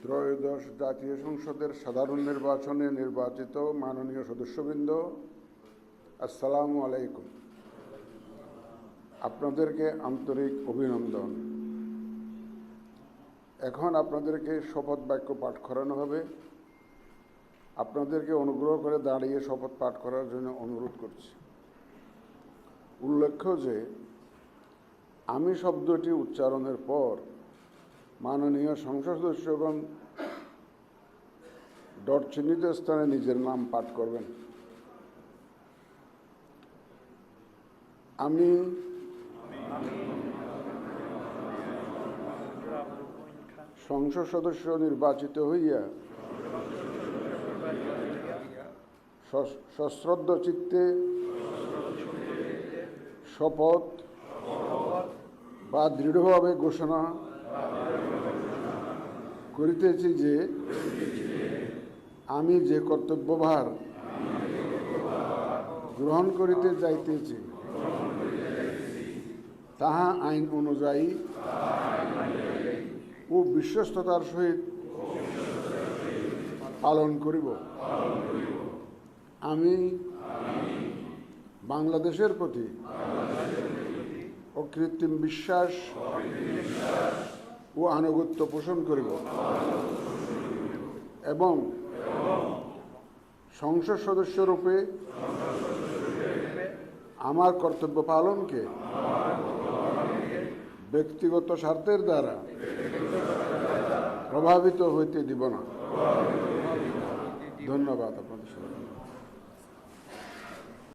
ত্রয়োদশ জাতীয় সংসদের সাধারণ নির্বাচনে নির্বাচিত মাননীয় সদস্যবৃন্দ, আসসালামু আলাইকুম। আপনাদেরকে আন্তরিক অভিনন্দন। এখন আপনাদেরকে শপথ বাক্য পাঠ করানো হবে। আপনাদেরকে অনুগ্রহ করে দাঁড়িয়ে শপথ পাঠ করার জন্য অনুরোধ করছি। উল্লেখ্য যে আমি শব্দটি উচ্চারণের পর মাননীয় সংসদ সদস্যগণ ডট চিহ্নিত স্থানে নিজের নাম পাঠ করবেন। আমি সংসদ সদস্য নির্বাচিত হইয়া সশ্রদ্ধ চিত্তে শপথ বা দৃঢ়ভাবে ঘোষণা করিতেছি যে আমি যে কর্তব্যভার গ্রহণ করিতে যাইতেছি তাহা আইন অনুযায়ী ও বিশ্বস্ততার সহিত পালন করিব। আমি বাংলাদেশের প্রতি অকৃত্রিম বিশ্বাস ও আনুগত্য পোষণ করিব এবং সংসদ সদস্যরূপে আমার কর্তব্য পালনকে ব্যক্তিগত স্বার্থের দ্বারা প্রভাবিত হইতে দিব না। ধন্যবাদ আপনাদের।